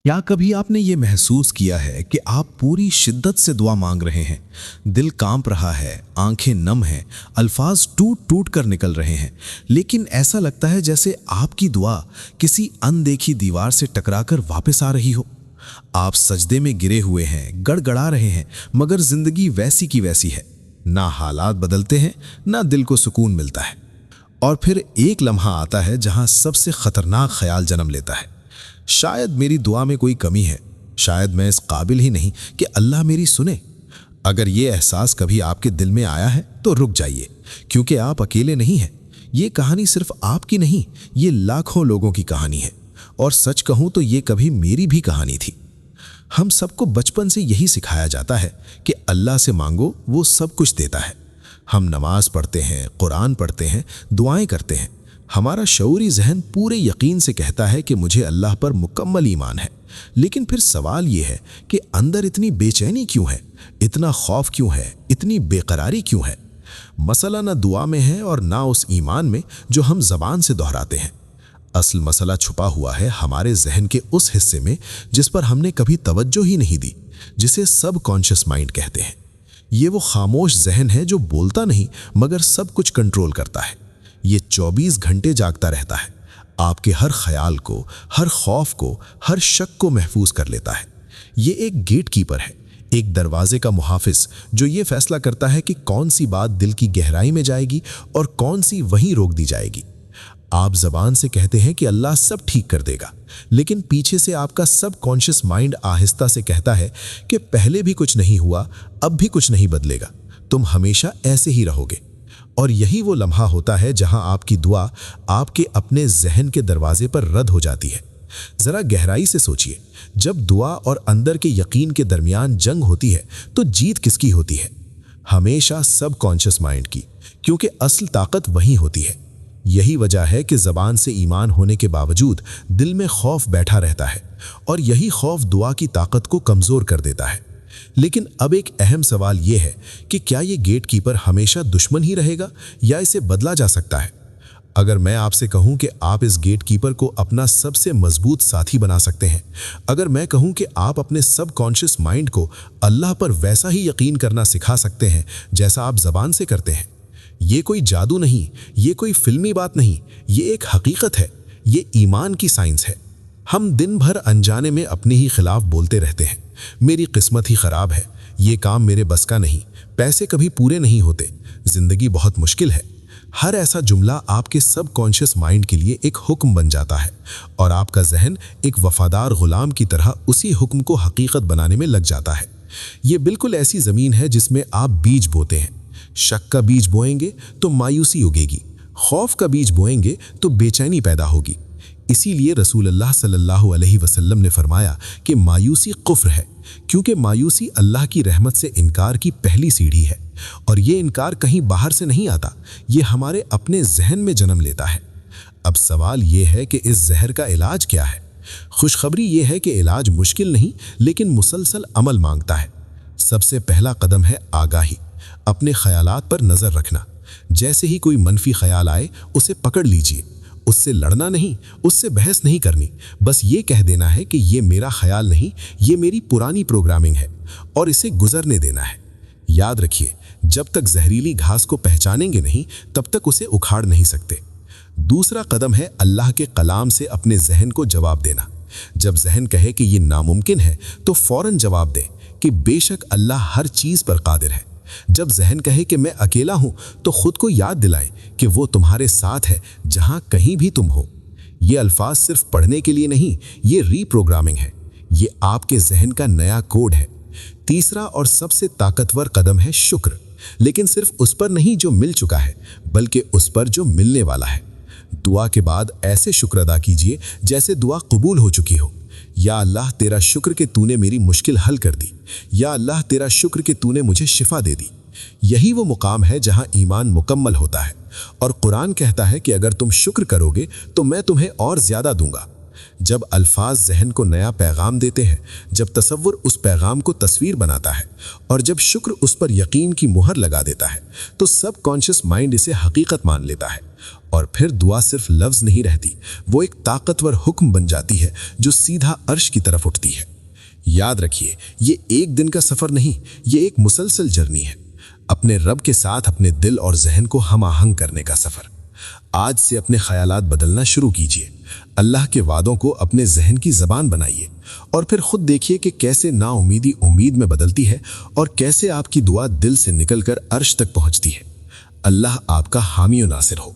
क्या कभी आपने ये महसूस किया है कि आप पूरी शिद्दत से दुआ मांग रहे हैं, दिल कांप रहा है, आंखें नम हैं, अल्फाज टूट टूट कर निकल रहे हैं, लेकिन ऐसा लगता है जैसे आपकी दुआ किसी अनदेखी दीवार से टकराकर वापस आ रही हो। आप सजदे में गिरे हुए हैं, गड़गड़ा रहे हैं, मगर जिंदगी वैसी की वैसी है। ना हालात बदलते हैं, ना दिल को सुकून मिलता है। और फिर एक लम्हा आता है जहां सबसे खतरनाक ख्याल जन्म लेता है, शायद मेरी दुआ में कोई कमी है, शायद मैं इस काबिल ही नहीं कि अल्लाह मेरी सुने। अगर ये एहसास कभी आपके दिल में आया है तो रुक जाइए, क्योंकि आप अकेले नहीं हैं। ये कहानी सिर्फ आपकी नहीं, ये लाखों लोगों की कहानी है। और सच कहूँ तो ये कभी मेरी भी कहानी थी। हम सबको बचपन से यही सिखाया जाता है कि अल्लाह से मांगो, वो सब कुछ देता है। हम नमाज पढ़ते हैं, कुरान पढ़ते हैं, दुआएं करते हैं। हमारा शऊरी जहन पूरे यकीन से कहता है कि मुझे अल्लाह पर मुकम्मल ईमान है। लेकिन फिर सवाल ये है कि अंदर इतनी बेचैनी क्यों है, इतना खौफ क्यों है, इतनी बेकरारी क्यों है? मसला ना दुआ में है और ना उस ईमान में जो हम ज़बान से दोहराते हैं। असल मसला छुपा हुआ है हमारे जहन के उस हिस्से में जिस पर हमने कभी तवज्जो ही नहीं दी, जिसे सब कॉन्शियस माइंड कहते हैं। ये वो खामोश जहन है जो बोलता नहीं मगर सब कुछ कंट्रोल करता है। ये 24 घंटे जागता रहता है, आपके हर ख्याल को, हर खौफ को, हर शक को महफूज कर लेता है। ये एक गेट कीपर है, एक दरवाजे का मुहाफिज जो ये फैसला करता है कि कौन सी बात दिल की गहराई में जाएगी और कौन सी वहीं रोक दी जाएगी। आप जबान से कहते हैं कि अल्लाह सब ठीक कर देगा, लेकिन पीछे से आपका सब कॉन्शियस माइंड आहिस्ता से कहता है कि पहले भी कुछ नहीं हुआ, अब भी कुछ नहीं बदलेगा, तुम हमेशा ऐसे ही रहोगे। और यही वो लम्हा होता है जहां आपकी दुआ आपके अपने जहन के दरवाजे पर रद्द हो जाती है। जरा गहराई से सोचिए, जब दुआ और अंदर के यकीन के दरमियान जंग होती है तो जीत किसकी होती है? हमेशा सब कॉन्शियस माइंड की, क्योंकि असल ताकत वही होती है। यही वजह है कि ज़बान से ईमान होने के बावजूद दिल में खौफ बैठा रहता है, और यही खौफ दुआ की ताकत को कमज़ोर कर देता है। लेकिन अब एक अहम सवाल यह है कि क्या ये गेट कीपर हमेशा दुश्मन ही रहेगा या इसे बदला जा सकता है? अगर मैं आपसे कहूं कि आप इस गेट कीपर को अपना सबसे मजबूत साथी बना सकते हैं, अगर मैं कहूं कि आप अपने सब कॉन्शियस माइंड को अल्लाह पर वैसा ही यकीन करना सिखा सकते हैं जैसा आप ज़बान से करते हैं, ये कोई जादू नहीं, ये कोई फिल्मी बात नहीं, ये एक हकीकत है, ये ईमान की साइंस है। हम दिन भर अनजाने में अपने ही खिलाफ बोलते रहते हैं, मेरी किस्मत ही खराब है, ये काम मेरे बस का नहीं, पैसे कभी पूरे नहीं होते, जिंदगी बहुत मुश्किल है। हर ऐसा जुमला आपके सब कॉन्शियस माइंड के लिए एक हुक्म बन जाता है, और आपका जहन एक वफादार गुलाम की तरह उसी हुक्म को हकीकत बनाने में लग जाता है। ये बिल्कुल ऐसी ज़मीन है जिसमें आप बीज बोते हैं। शक का बीज बोएंगे तो मायूसी उगेगी, खौफ का बीज बोएंगे तो बेचैनी पैदा होगी। इसीलिए रसूलुल्लाह सल्लल्लाहु अलैहि वसल्लम ने फरमाया कि मायूसी कुफ्र है, क्योंकि मायूसी अल्लाह की रहमत से इनकार की पहली सीढ़ी है। और ये इनकार कहीं बाहर से नहीं आता, ये हमारे अपने जहन में जन्म लेता है। अब सवाल ये है कि इस जहर का इलाज क्या है? खुशखबरी ये है कि इलाज मुश्किल नहीं, लेकिन मुसलसल अमल मांगता है। सबसे पहला कदम है आगाही, अपने ख्यालात पर नज़र रखना। जैसे ही कोई मनफी ख्याल आए उसे पकड़ लीजिए, उससे लड़ना नहीं, उससे बहस नहीं करनी, बस ये कह देना है कि ये मेरा ख्याल नहीं, ये मेरी पुरानी प्रोग्रामिंग है, और इसे गुजरने देना है। याद रखिए, जब तक जहरीली घास को पहचानेंगे नहीं, तब तक उसे उखाड़ नहीं सकते। दूसरा कदम है अल्लाह के कलाम से अपने जहन को जवाब देना। जब जहन कहे कि ये नामुमकिन है तो फौरन जवाब दें कि बेशक अल्लाह हर चीज़ पर कादिर है। जब जहन कहे कि मैं अकेला हूं तो खुद को याद दिलाएं कि वो तुम्हारे साथ है जहां कहीं भी तुम हो। ये अल्फाज सिर्फ पढ़ने के लिए नहीं, ये रीप्रोग्रामिंग है, ये आपके जहन का नया कोड है। तीसरा और सबसे ताकतवर कदम है शुक्र, लेकिन सिर्फ उस पर नहीं जो मिल चुका है, बल्कि उस पर जो मिलने वाला है। दुआ के बाद ऐसे शुक्र अदा कीजिए जैसे दुआ कबूल हो चुकी हो। या अल्लाह तेरा शुक्र कि तूने मेरी मुश्किल हल कर दी, या अल्लाह तेरा शुक्र कि तूने मुझे शिफा दे दी। यही वो मुकाम है जहां ईमान मुकम्मल होता है। और कुरान कहता है कि अगर तुम शुक्र करोगे तो मैं तुम्हें और ज़्यादा दूंगा। जब अल्फाज जहन को नया पैगाम देते हैं, जब तसव्वुर उस पैगाम को तस्वीर बनाता है, और जब शुक्र उस पर यकीन की मुहर लगा देता है, तो सब कॉन्शियस माइंड इसे हकीकत मान लेता है اور پھر دعا صرف لفظ نہیں رہتی، وہ ایک طاقتور حکم بن جاتی ہے جو سیدھا عرش کی طرف اٹھتی ہے۔ یاد رکھیے، یہ ایک دن کا سفر نہیں، یہ ایک مسلسل جرنی ہے، اپنے رب کے ساتھ اپنے دل اور ذہن کو ہم آہنگ کرنے کا سفر۔ آج سے اپنے خیالات بدلنا شروع کیجیے، اللہ کے وعدوں کو اپنے ذہن کی زبان بنائیے، اور پھر خود دیکھیے کہ کیسے نا امیدی امید میں بدلتی ہے اور کیسے آپ کی دعا دل سے نکل کر عرش تک پہنچتی ہے۔ اللہ آپ کا حامی و ناصر ہو۔